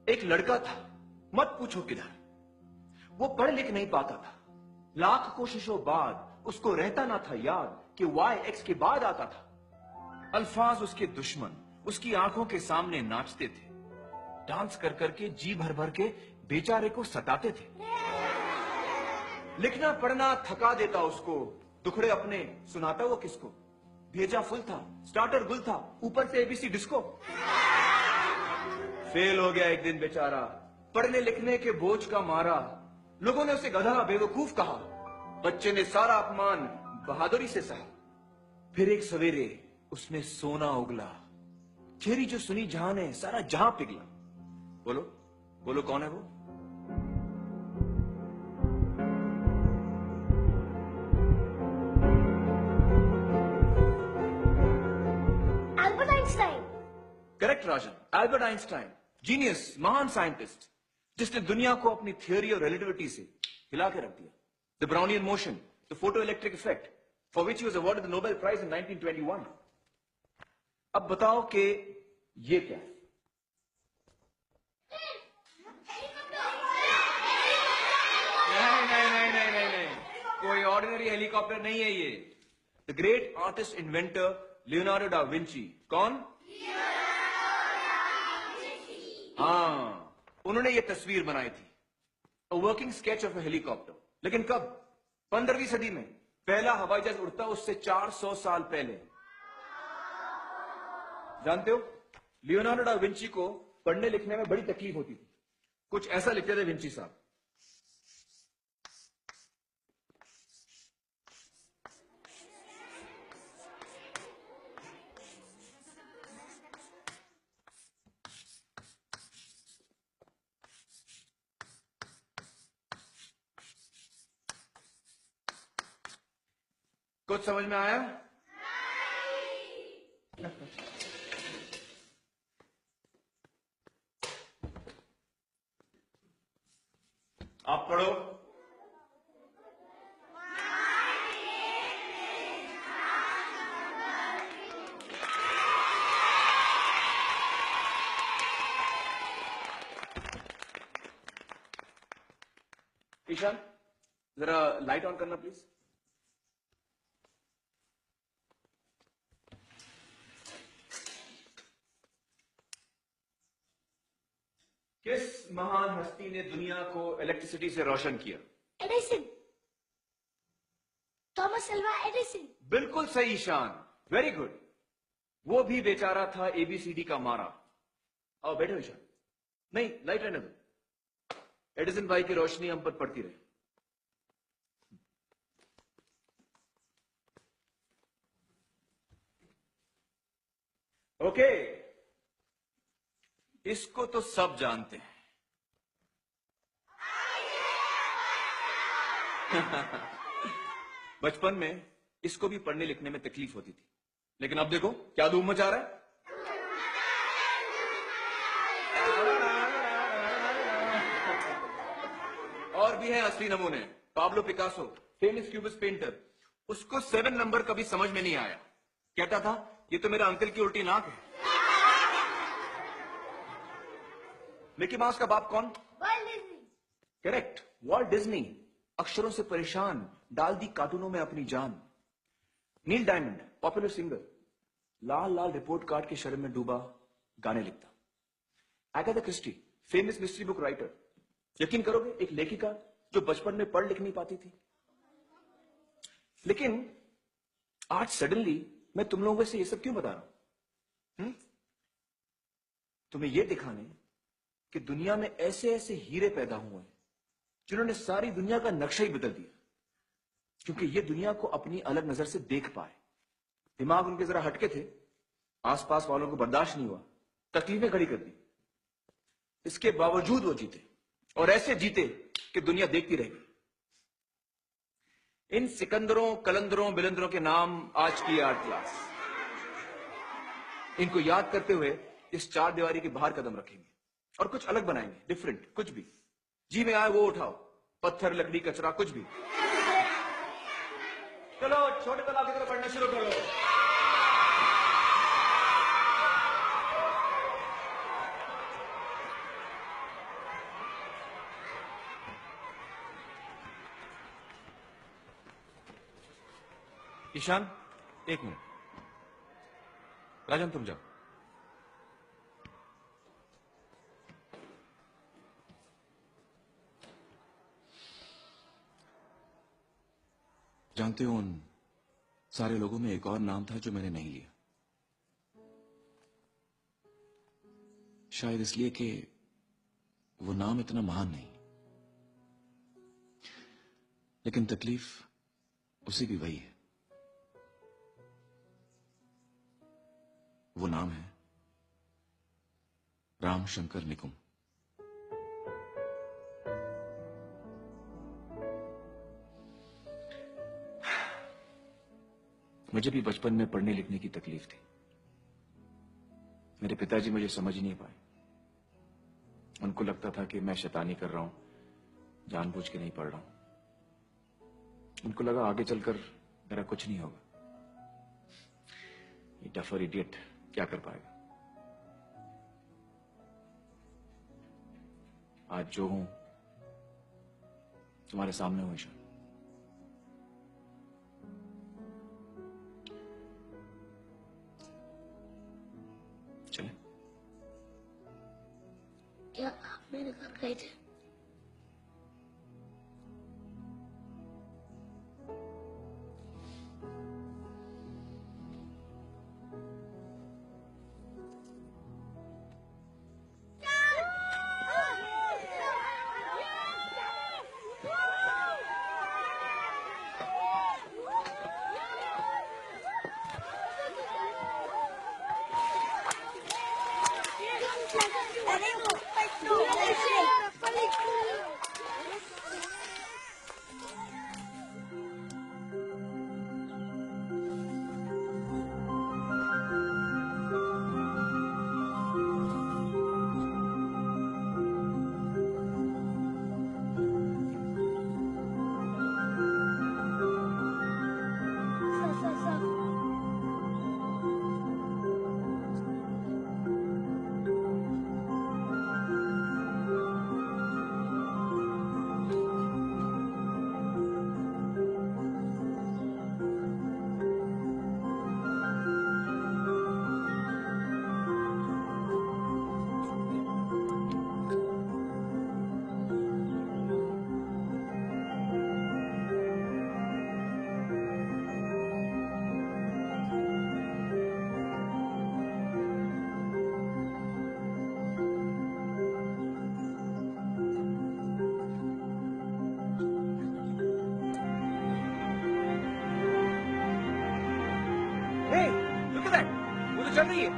एक लड़का था, मत पूछो किधर। वो पढ़ लिख नहीं पाता था। लाख कोशिशों बाद उसको रहता ना था याद कि वाई एक्स के बाद आता था। अल्फाज उसके दुश्मन उसकी आंखों के सामने नाचते थे। डांस कर करके जी भर भर के बेचारे को सताते थे। लिखना पढ़ना थका देता उसको, दुखड़े अपने सुनाता वो किसको। भेजा फुल था, स्टार्टर गुल था, ऊपर से एबीसी डिस्को। फेल हो गया एक दिन बेचारा, पढ़ने लिखने के बोझ का मारा। लोगों ने उसे गधा बेवकूफ कहा, बच्चे ने सारा अपमान बहादुरी से सहा। फिर एक सवेरे उसने सोना उगला, चेरी जो सुनी जहां ने सारा जहां पिघला। बोलो बोलो कौन है वो? Albert Einstein. करेक्ट राजन, एल्बर्ट आइंस्टाइन, जीनियस, महान साइंटिस्ट, जिसने दुनिया को अपनी थियोरी और रिलेटिविटी से हिला के रख दिया। The Brownian motion, the photoelectric effect, for which he was awarded the Nobel prize in 1921। अब बताओ कि ये क्या है? नहीं, कोई ऑर्डिनरी हेलीकॉप्टर नहीं है ये। The great artist inventor Leonardo da Vinci. कौन? हाँ, उन्होंने ये तस्वीर बनाई थी, a working sketch of a helicopter. लेकिन कब? 15वीं सदी में। पहला हवाई जहाज उड़ता उससे 400 साल पहले। जानते हो, लियोनार्डो डा विंची को पढ़ने लिखने में बड़ी तकलीफ होती थी। कुछ ऐसा लिखते थे विंची साहब। कुछ समझ में आया? आप पढ़ो। ईशान, जरा लाइट ऑन करना प्लीज। किस महान हस्ती ने दुनिया को इलेक्ट्रिसिटी से रोशन किया? एडिसन। Thomas Alva Edison. बिल्कुल सही ईशान, वेरी गुड। वो भी बेचारा था एबीसीडी का मारा। आओ बैठो ईशान। नहीं, लाइट रहने दो, एडिसन भाई की रोशनी हम पर पड़ती रहे। ओके, इसको तो सब जानते हैं। बचपन में इसको भी पढ़ने लिखने में तकलीफ होती थी, लेकिन अब देखो क्या धूम मचा रहा है। और भी है असली नमूने। Pablo Picasso, famous cubist painter, उसको 7 नंबर कभी समझ में नहीं आया। कहता था ये तो मेरा अंकल की उल्टी नाक है। मिकी माउस का बाप कौन? World Disney. Correct, Walt Disney. अक्षरों से परेशान, डाल दी कार्टूनों में अपनी जान। नील डायमंड, पॉपुलर सिंगर, लाल लाल रिपोर्ट कार्ड के शर्म में डूबा गाने लिखता। Agatha Christie, famous mystery book writer. यकीन करोगे, एक लेखिका जो बचपन में पढ़ लिख नहीं पाती थी। लेकिन आज सडनली मैं तुम लोगों से ये सब क्यों बता रहा हूं? तुम्हें यह दिखाने कि दुनिया में ऐसे ऐसे हीरे पैदा हुए हैं जिन्होंने सारी दुनिया का नक्शा ही बदल दिया, क्योंकि ये दुनिया को अपनी अलग नजर से देख पाए। दिमाग उनके जरा हटके थे, आसपास वालों को बर्दाश्त नहीं हुआ, तकलीफें खड़ी कर दी। इसके बावजूद वो जीते, और ऐसे जीते कि दुनिया देखती रह गई। इन सिकंदरों, कलंदरों, बिलंदरों के नाम आज की आर्ट क्लास। इनको याद करते हुए इस चार दीवारी के बाहर कदम रखेंगे और कुछ अलग बनाएंगे, डिफरेंट, कुछ भी जी में आए वो उठाओ, पत्थर, लकड़ी, कचरा, कुछ भी। चलो छोटे तालाब की तरफ बढ़ना शुरू करो। ईशान, एक मिनट। राजन, तुम जाओ। जानते हो, उन सारे लोगों में एक और नाम था जो मैंने नहीं लिया। शायद इसलिए कि वो नाम इतना महान नहीं। लेकिन तकलीफ उसी की वही है। वो नाम है राम शंकर निकुम। मुझे भी बचपन में पढ़ने लिखने की तकलीफ थी। मेरे पिताजी मुझे समझ ही नहीं पाए। उनको लगता था कि मैं शैतानी कर रहा हूं, जानबूझ के नहीं पढ़ रहा हूं। उनको लगा आगे चलकर मेरा कुछ नहीं होगा। ये डफर इडियट क्या कर पाएगा। आज जो हूं तुम्हारे सामने हूं ईशान। चले? क्या आप मेरे घर गए थे? Hey, look at that! वो तो चल रही है।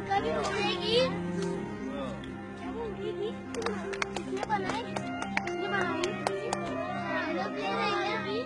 कभी उड़ेगी? क्या वो उड़ेगी? किसने बनाई? किसने बनाई? लोग ले रहे हैं अभी।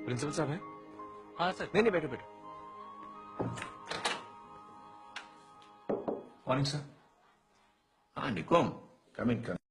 प्रिंसिपल साहब है? हाँ सर। नहीं नहीं, बैठो बैठो। Morning sir. हाँ निकुम, कम इन कम।